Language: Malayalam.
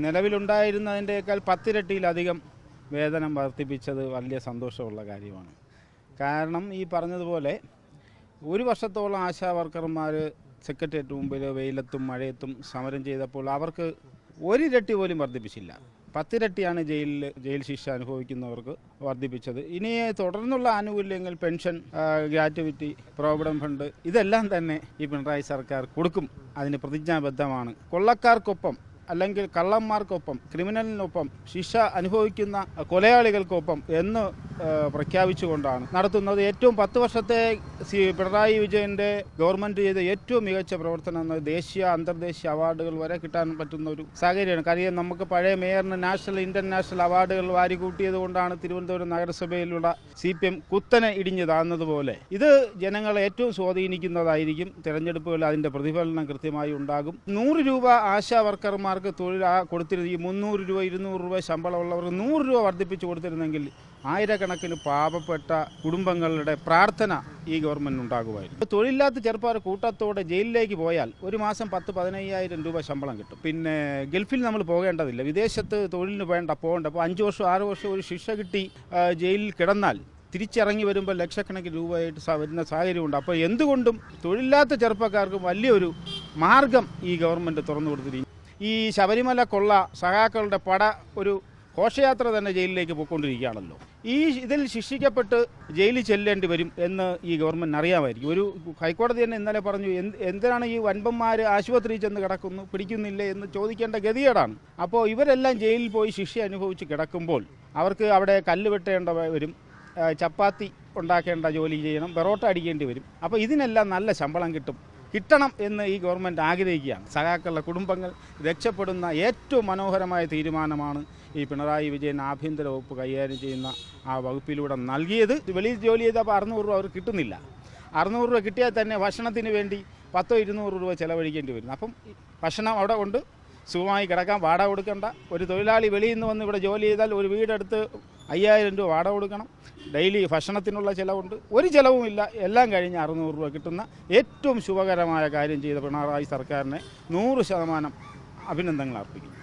നിലവിലുണ്ടായിരുന്നതിൻ്റെക്കാൾ 10 ഇരട്ടിയിലധികം വേതനം വർദ്ധിപ്പിച്ചത് വലിയ സന്തോഷമുള്ള കാര്യമാണ്. കാരണം ഈ പറഞ്ഞതുപോലെ ഒരു വർഷത്തോളം ആശാ വർക്കർമാർ സെക്രട്ടേറിയറ്റ് മുമ്പിൽ വെയിലത്തും മഴയത്തും സമരം ചെയ്തപ്പോൾ അവർക്ക് ഒരിരട്ടി പോലും വർദ്ധിപ്പിച്ചില്ല. 10 ഇരട്ടിയാണ് ജയിൽ ശിക്ഷ അനുഭവിക്കുന്നവർക്ക് വർദ്ധിപ്പിച്ചത്. ഇനി തുടർന്നുള്ള ആനുകൂല്യങ്ങൾ, പെൻഷൻ, ഗ്രാറ്റുവിറ്റി, പ്രോവിഡന്റ് ഫണ്ട് ഇതെല്ലാം തന്നെ ഈ പിണറായി സർക്കാർ കൊടുക്കും. അതിന് പ്രതിജ്ഞാബദ്ധമാണ്. കൊള്ളക്കാർക്കൊപ്പം അല്ലെങ്കിൽ കള്ളന്മാർക്കൊപ്പം, ക്രിമിനലിനൊപ്പം, ശിക്ഷ അനുഭവിക്കുന്ന കൊലയാളികൾക്കൊപ്പം എന്ന് പ്രഖ്യാപിച്ചുകൊണ്ടാണ് നടത്തുന്നത്. ഏറ്റവും 10 വർഷത്തെ പിണറായി വിജയൻ്റെ ഗവൺമെൻറ് ചെയ്ത ഏറ്റവും മികച്ച പ്രവർത്തനം എന്നത് ദേശീയ അന്തർദേശീയ അവാർഡുകൾ വരെ കിട്ടാൻ പറ്റുന്ന ഒരു സാഹചര്യമാണ്. കാര്യം നമുക്ക് പഴയ മേയറിന് നാഷണൽ ഇന്റർനാഷണൽ അവാർഡുകൾ വാരിക്കൂട്ടിയത് കൊണ്ടാണ് തിരുവനന്തപുരം നഗരസഭയിലുള്ള CPM കുത്തനെ ഇടിഞ്ഞു താഴ്ന്നതുപോലെ ഇത് ജനങ്ങളെ ഏറ്റവും സ്വാധീനിക്കുന്നതായിരിക്കും. തിരഞ്ഞെടുപ്പുകളിൽ അതിൻ്റെ പ്രതിഫലനം കൃത്യമായി ഉണ്ടാകും. 100 രൂപ ആശാ വർക്കർമാർക്ക് തൊഴിൽ കൊടുത്തിരുന്ന ഈ 300 രൂപ 200 രൂപ ശമ്പളമുള്ളവർക്ക് 100 രൂപ വർദ്ധിപ്പിച്ച് കൊടുത്തിരുന്നെങ്കിൽ ആയിരക്കണക്കിന് പാവപ്പെട്ട കുടുംബങ്ങളുടെ പ്രാർത്ഥന ഈ ഗവൺമെൻറ് ഉണ്ടാകുമായിരുന്നു. തൊഴിലില്ലാത്ത ചെറുപ്പക്കാർ കൂട്ടത്തോടെ ജയിലിലേക്ക് പോയാൽ ഒരു മാസം 10-15,000 രൂപ ശമ്പളം കിട്ടും. പിന്നെ ഗൾഫിൽ നമ്മൾ പോകേണ്ടതില്ല, വിദേശത്ത് തൊഴിലിന് പോകേണ്ട. അപ്പോൾ 5 വർഷം 6 വർഷം ഒരു ശിക്ഷ കിട്ടി ജയിലിൽ കിടന്നാൽ തിരിച്ചിറങ്ങി വരുമ്പോൾ ലക്ഷക്കണക്കിന് രൂപയായിട്ട് വരുന്ന സാഹചര്യമുണ്ട്. അപ്പോൾ എന്തുകൊണ്ടും തൊഴിലില്ലാത്ത ചെറുപ്പക്കാർക്ക് വലിയൊരു മാർഗം ഈ ഗവൺമെൻറ് തുറന്നു കൊടുത്തിരിക്കും. ഈ ശബരിമല കൊള്ള സഖാക്കളുടെ ഒരു ഘോഷയാത്ര തന്നെ ജയിലിലേക്ക് പോയിക്കൊണ്ടിരിക്കുകയാണല്ലോ. ഇതിൽ ശിക്ഷിക്കപ്പെട്ട് ജയിലിൽ ചെല്ലേണ്ടി വരും എന്ന് ഈ ഗവൺമെൻറ് അറിയാമായിരിക്കും. ഒരു ഹൈക്കോടതി തന്നെ ഇന്നലെ പറഞ്ഞു, എന്തിനാണ് ഈ വൻപന്മാർ ആശുപത്രിയിൽ ചെന്ന് കിടക്കുന്നു, പിടിക്കുന്നില്ലേ എന്ന് ചോദിക്കേണ്ട ഗതികേടാണ്. അപ്പോൾ ഇവരെല്ലാം ജയിലിൽ പോയി ശിക്ഷ അനുഭവിച്ച് കിടക്കുമ്പോൾ അവർക്ക് അവിടെ കല്ല് വെട്ടേണ്ട വരും, ചപ്പാത്തി ഉണ്ടാക്കേണ്ട ജോലി ചെയ്യണം, പെറോട്ട അടിക്കേണ്ടി വരും. അപ്പോൾ ഇതിനെല്ലാം നല്ല ശമ്പളം കിട്ടണം എന്ന് ഈ ഗവൺമെൻറ് ആഗ്രഹിക്കുകയാണ്. സഖാക്കളുടെ കുടുംബങ്ങൾ രക്ഷപ്പെടുന്ന ഏറ്റവും മനോഹരമായ തീരുമാനമാണ് ഈ പിണറായി വിജയൻ ആഭ്യന്തര വകുപ്പ് കൈകാര്യം ചെയ്യുന്ന ആ വകുപ്പിലൂടെ നൽകിയത്. വെളിയിൽ ജോലി ചെയ്തപ്പോൾ 600 രൂപ അവർക്ക് കിട്ടുന്നില്ല. 600 രൂപ കിട്ടിയാൽ തന്നെ ഭക്ഷണത്തിന് വേണ്ടി 10-200 രൂപ ചിലവഴിക്കേണ്ടി വരുന്നു. അപ്പം ഭക്ഷണം അവിടെ കൊണ്ട് സുഖമായി കിടക്കാൻ വാടക കൊടുക്കണ്ട. ഒരു തൊഴിലാളി വെളിയിൽ നിന്ന് വന്ന് ഇവിടെ ജോലി ചെയ്താൽ ഒരു വീടെടുത്ത് 5,000 രൂപ വാടക കൊടുക്കണം. ഡെയിലി ഭക്ഷണത്തിനുള്ള ചിലവുണ്ട്. ഒരു ചിലവുമില്ല. എല്ലാം കഴിഞ്ഞ് 600 രൂപ കിട്ടുന്ന ഏറ്റവും ശുഭകരമായ കാര്യം ചെയ്ത പിണറായി സർക്കാരിനെ 100% അഭിനന്ദനങ്ങൾ അർപ്പിക്കുന്നു.